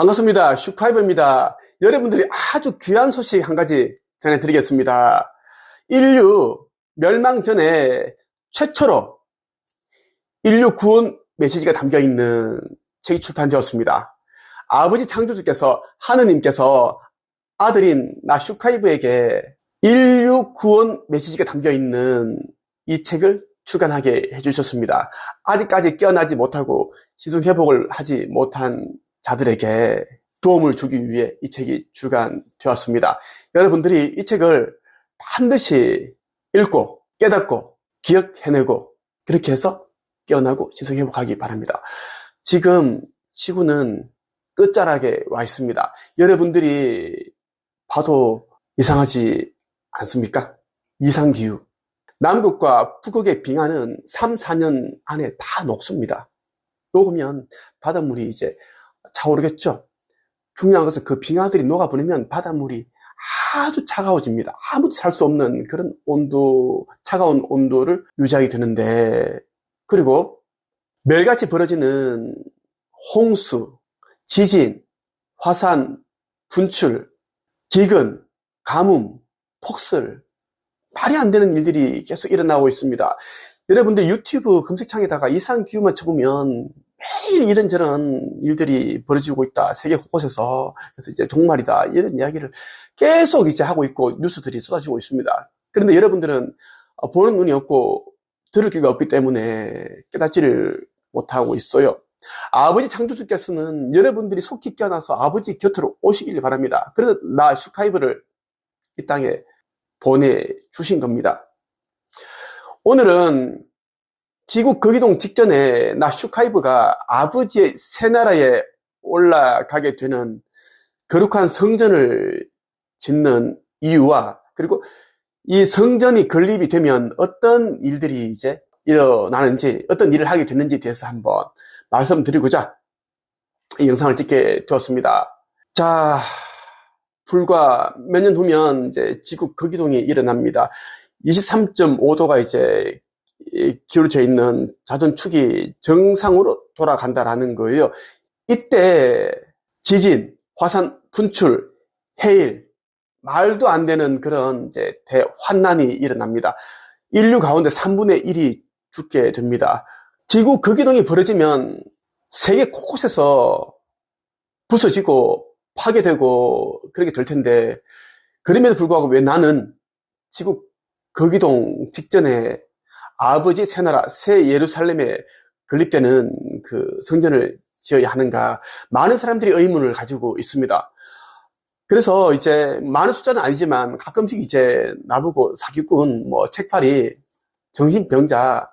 반갑습니다. 슈카이브입니다. 여러분들이 아주 귀한 소식 한 가지 전해드리겠습니다. 인류 멸망 전에 최초로 인류 구원 메시지가 담겨있는 책이 출판되었습니다. 아버지 창조주께서, 하느님께서 아들인 나 슈카이브에게 인류 구원 메시지가 담겨있는 이 책을 출간하게 해주셨습니다. 아직까지 깨어나지 못하고 시승회복을 하지 못한 자들에게 도움을 주기 위해 이 책이 출간되었습니다. 여러분들이 이 책을 반드시 읽고 깨닫고 기억해내고 그렇게 해서 깨어나고 시승회복하기 바랍니다. 지금 지구는 끝자락에 와 있습니다. 여러분들이 봐도 이상하지 않습니까? 이상기후. 남극과 북극의 빙하는 3, 4년 안에 다 녹습니다. 녹으면 바닷물이 이제 차오르겠죠. 중요한 것은 그 빙하들이 녹아버리면 바닷물이 아주 차가워집니다. 아무도 살 수 없는 그런 온도, 차가운 온도를 유지하게 되는데, 그리고 매일같이 벌어지는 홍수, 지진, 화산, 분출, 기근, 가뭄, 폭설, 말이 안 되는 일들이 계속 일어나고 있습니다. 여러분들 유튜브 검색창에다가 이상기후만 쳐보면 매일 이런저런 일들이 벌어지고 있다. 세계 곳곳에서. 그래서 이제 종말이다. 이런 이야기를 계속 이제 하고 있고 뉴스들이 쏟아지고 있습니다. 그런데 여러분들은 보는 눈이 없고 들을 귀가 없기 때문에 깨닫지를 못하고 있어요. 아버지 창조주께서는 여러분들이 속히 깨어나서 아버지 곁으로 오시길 바랍니다. 그래서 나 슈카이브를 이 땅에 보내주신 겁니다. 오늘은 지구 거기동 직전에 나 슈카이브가 아버지의 새나라에 올라가게 되는 거룩한 성전을 짓는 이유와 그리고 이 성전이 건립이 되면 어떤 일들이 이제 일어나는지 어떤 일을 하게 되는지에 대해서 한번 말씀드리고자 이 영상을 찍게 되었습니다. 자, 불과 몇 년 후면 이제 지구 거기동이 일어납니다. 23.5도가 이제 기울어져 있는 자전축이 정상으로 돌아간다라는 거예요. 이때 지진, 화산 분출, 해일, 말도 안 되는 그런 이제 대환난이 일어납니다. 인류 가운데 3분의 1이 죽게 됩니다. 지구 거기동이 벌어지면 세계 곳곳에서 부서지고 파괴되고 그렇게 될 텐데 그럼에도 불구하고 왜 나는 지구 거기동 직전에 아버지 새나라 새 예루살렘에 건립되는 그 성전을 지어야 하는가 많은 사람들이 의문을 가지고 있습니다. 그래서 이제 많은 숫자는 아니지만 가끔씩 이제 나보고 사기꾼, 뭐 책팔이, 정신병자,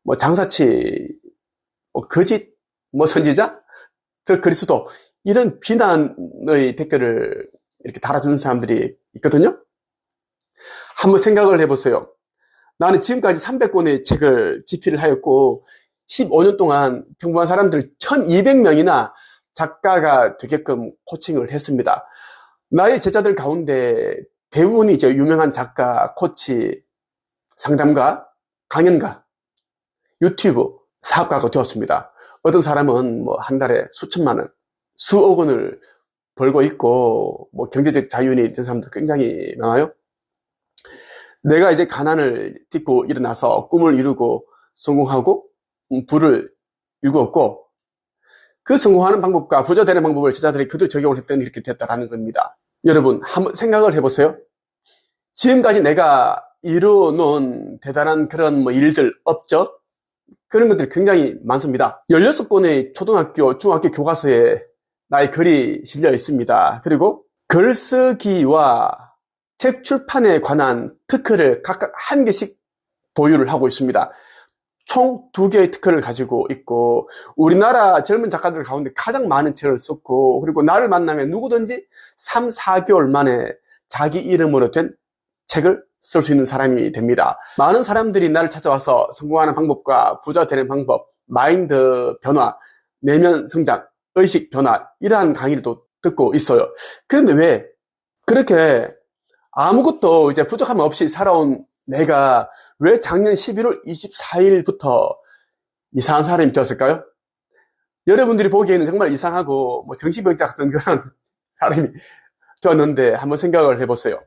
뭐 장사치, 뭐 거짓, 뭐 선지자, 저 그리스도 이런 비난의 댓글을 이렇게 달아주는 사람들이 있거든요. 한번 생각을 해보세요. 나는 지금까지 300권의 책을 집필을 하였고 15년 동안 평범한 사람들 1200명이나 작가가 되게끔 코칭을 했습니다. 나의 제자들 가운데 대부분이 이제 유명한 작가, 코치, 상담가, 강연가, 유튜브 사업가가 되었습니다. 어떤 사람은 뭐 한 달에 수천만 원, 수억 원을 벌고 있고 뭐 경제적 자유인이 된 사람도 굉장히 많아요. 내가 이제 가난을 딛고 일어나서 꿈을 이루고 성공하고 부를 일구었고 그 성공하는 방법과 부자 되는 방법을 제자들이 그대로 적용을 했더니 이렇게 됐다라는 겁니다. 여러분 한번 생각을 해보세요. 지금까지 내가 이루어놓은 대단한 그런 뭐 일들 없죠? 그런 것들이 굉장히 많습니다. 16권의 초등학교, 중학교 교과서에 나의 글이 실려 있습니다. 그리고 글쓰기와 책 출판에 관한 특허를 각각 한 개씩 보유를 하고 있습니다. 총 2개의 특허를 가지고 있고 우리나라 젊은 작가들 가운데 가장 많은 책을 썼고 그리고 나를 만나면 누구든지 3, 4개월 만에 자기 이름으로 된 책을 쓸 수 있는 사람이 됩니다. 많은 사람들이 나를 찾아와서 성공하는 방법과 부자 되는 방법, 마인드 변화, 내면 성장, 의식 변화 이러한 강의를 또 듣고 있어요. 그런데 왜 그렇게 아무것도 이제 부족함 없이 살아온 내가 왜 작년 11월 24일부터 이상한 사람이 되었을까요? 여러분들이 보기에는 정말 이상하고 뭐 정신병자 같은 그런 사람이 되었는데 한번 생각을 해보세요.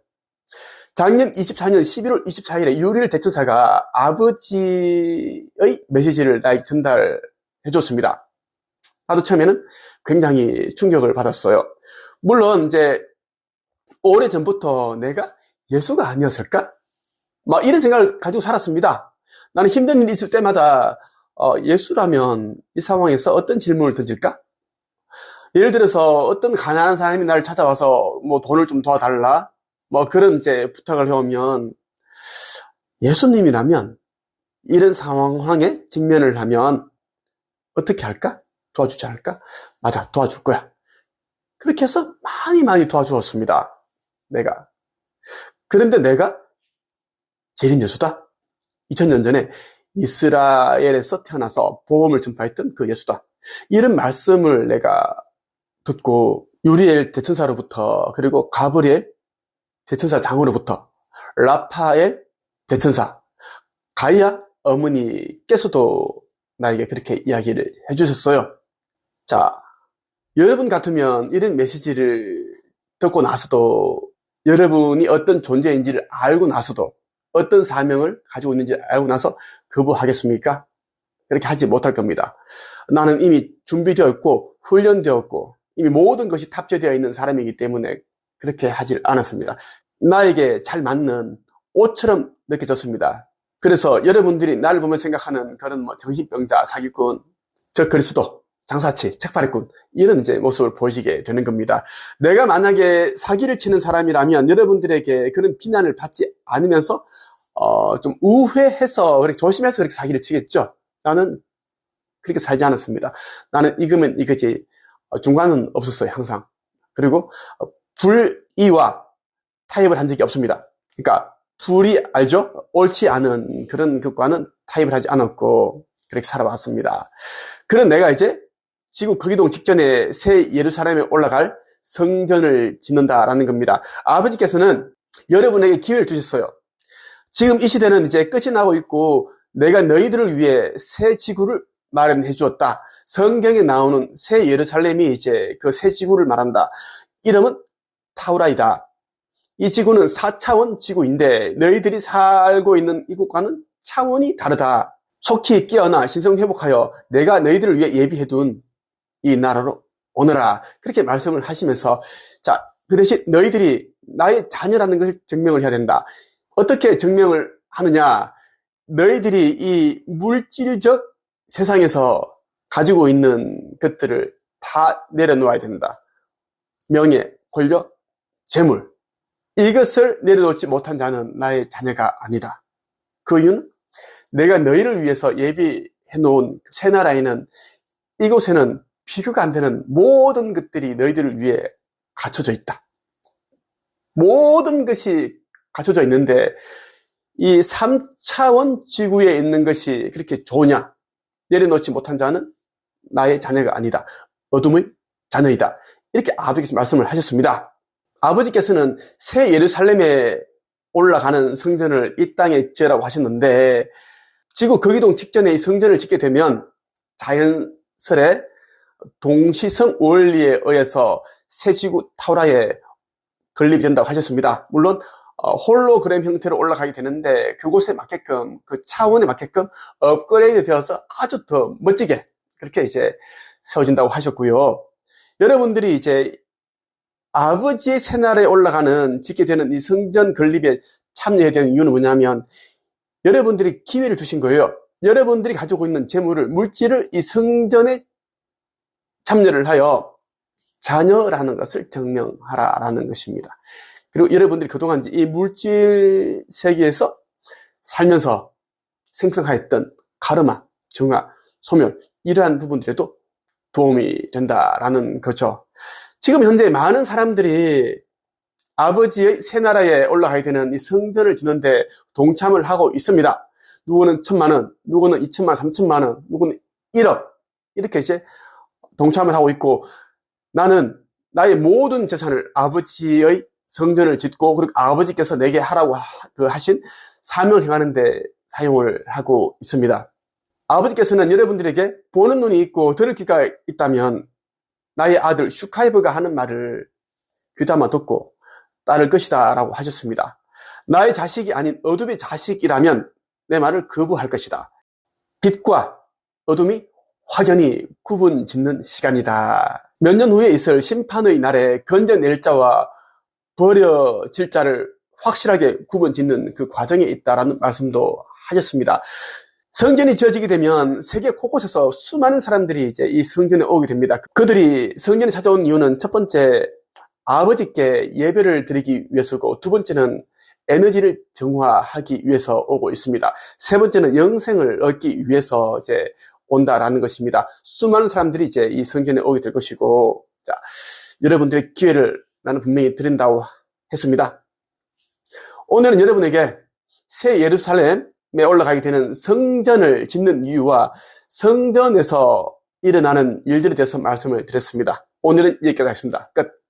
작년 24년 11월 24일에 유리엘 대천사가 아버지의 메시지를 나에게 전달해 줬습니다. 나도 처음에는 굉장히 충격을 받았어요. 물론 이제 오래전부터 내가 예수가 아니었을까? 막 이런 생각을 가지고 살았습니다. 나는 힘든 일이 있을 때마다 예수라면 이 상황에서 어떤 질문을 던질까? 예를 들어서 어떤 가난한 사람이 나를 찾아와서 뭐 돈을 좀 도와달라? 뭐 그런 이제 부탁을 해오면 예수님이라면 이런 상황에 직면을 하면 어떻게 할까? 도와주지 않을까? 맞아, 도와줄 거야. 그렇게 해서 많이 도와주었습니다. 내가. 그런데 내가 재림 예수다? 2000년 전에 이스라엘에서 태어나서 복음을 전파했던 그 예수다. 이런 말씀을 내가 듣고 유리엘 대천사로부터, 그리고 가브리엘 대천사 장으로부터, 라파엘 대천사, 가이아 어머니께서도 나에게 그렇게 이야기를 해주셨어요. 자, 여러분 같으면 이런 메시지를 듣고 나서도, 여러분이 어떤 존재인지를 알고 나서도, 어떤 사명을 가지고 있는지 알고 나서 거부하겠습니까? 그렇게 하지 못할 겁니다. 나는 이미 준비되어 있고 훈련되었고 이미 모든 것이 탑재되어 있는 사람이기 때문에 그렇게 하질 않았습니다. 나에게 잘 맞는 옷처럼 느껴졌습니다. 그래서 여러분들이 나를 보면 생각하는 그런 뭐 정신병자, 사기꾼, 저 그리스도, 장사치, 책파리꾼, 이런 이제 모습을 보이게 되는 겁니다. 내가 만약에 사기를 치는 사람이라면 여러분들에게 그런 비난을 받지 않으면서 좀 우회해서 그렇게 조심해서 그렇게 사기를 치겠죠. 나는 그렇게 살지 않았습니다. 나는 이거면 이거지, 중간은 없었어요, 항상. 그리고 불의와 타협을 한 적이 없습니다. 그러니까 불이 알죠? 옳지 않은 그런 것과는 타협을 하지 않았고 그렇게 살아왔습니다. 그런 내가 이제 지구 거기동 직전에 새 예루살렘에 올라갈 성전을 짓는다라는 겁니다. 아버지께서는 여러분에게 기회를 주셨어요. 지금 이 시대는 이제 끝이 나고 있고 내가 너희들을 위해 새 지구를 마련해 주었다. 성경에 나오는 새 예루살렘이 이제 그 새 지구를 말한다. 이름은 타우라이다. 이 지구는 4차원 지구인데 너희들이 살고 있는 이곳과는 차원이 다르다. 속히 깨어나 신성회복하여 내가 너희들을 위해 예비해둔 이 나라로 오너라. 그렇게 말씀을 하시면서, 자, 그 대신 너희들이 나의 자녀라는 것을 증명을 해야 된다. 어떻게 증명을 하느냐? 너희들이 이 물질적 세상에서 가지고 있는 것들을 다 내려놓아야 된다. 명예, 권력, 재물. 이것을 내려놓지 못한 자는 나의 자녀가 아니다. 그 이유는 내가 너희를 위해서 예비해 놓은 새 나라에는, 이곳에는 비교가 안 되는 모든 것들이 너희들을 위해 갖춰져 있다. 모든 것이 갖춰져 있는데 이 3차원 지구에 있는 것이 그렇게 좋으냐? 내려놓지 못한 자는 나의 자녀가 아니다. 어둠의 자녀이다. 이렇게 아버지께서 말씀을 하셨습니다. 아버지께서는 새 예루살렘에 올라가는 성전을 이 땅에 지으라고 하셨는데 지구 거기동 직전에 이 성전을 짓게 되면 자연스레 동시성 원리에 의해서 새 지구 타우라에 건립이 된다고 하셨습니다. 물론 홀로그램 형태로 올라가게 되는데 그곳에 맞게끔, 그 차원에 맞게끔 업그레이드 되어서 아주 더 멋지게 그렇게 이제 세워진다고 하셨고요. 여러분들이 이제 아버지의 새나라에 올라가는 짓게 되는 이 성전 건립에 참여해야 되는 이유는 뭐냐면 여러분들이 기회를 주신 거예요. 여러분들이 가지고 있는 재물을, 물질을 이 성전에 참여를 하여 자녀라는 것을 증명하라라는 것입니다. 그리고 여러분들이 그동안 이 물질 세계에서 살면서 생성하였던 카르마, 정화, 소멸, 이러한 부분들에도 도움이 된다라는 거죠. 지금 현재 많은 사람들이 아버지의 새 나라에 올라가야 되는 이 성전을 짓는데 동참을 하고 있습니다. 누구는 1,000만 원, 누구는 2,000만, 3,000만 원, 누구는 1억 이렇게 이제 동참을 하고 있고, 나는 나의 모든 재산을 아버지의 성전을 짓고 그리고 아버지께서 내게 하라고 하신 사명을 행하는 데 사용을 하고 있습니다. 아버지께서는 여러분들에게 보는 눈이 있고 들을 귀가 있다면 나의 아들 슈카이브가 하는 말을 귀담아 듣고 따를 것이다 라고 하셨습니다. 나의 자식이 아닌 어둠의 자식이라면 내 말을 거부할 것이다. 빛과 어둠이 확연히 구분 짓는 시간이다. 몇 년 후에 있을 심판의 날에 건져낼 자와 버려질 자를 확실하게 구분 짓는 그 과정에 있다라는 말씀도 하셨습니다. 성전이 지어지게 되면 세계 곳곳에서 수많은 사람들이 이제 이 성전에 오게 됩니다. 그들이 성전에 찾아온 이유는 첫 번째, 아버지께 예배를 드리기 위해서고, 두 번째는 에너지를 정화하기 위해서 오고 있습니다. 세 번째는 영생을 얻기 위해서 이제 온다라는 것입니다. 수많은 사람들이 이제 이 성전에 오게 될 것이고, 자, 여러분들의 기회를 나는 분명히 드린다고 했습니다. 오늘은 여러분에게 새 예루살렘에 올라가게 되는 성전을 짓는 이유와 성전에서 일어나는 일들에 대해서 말씀을 드렸습니다. 오늘은 여기까지 하겠습니다. 끝.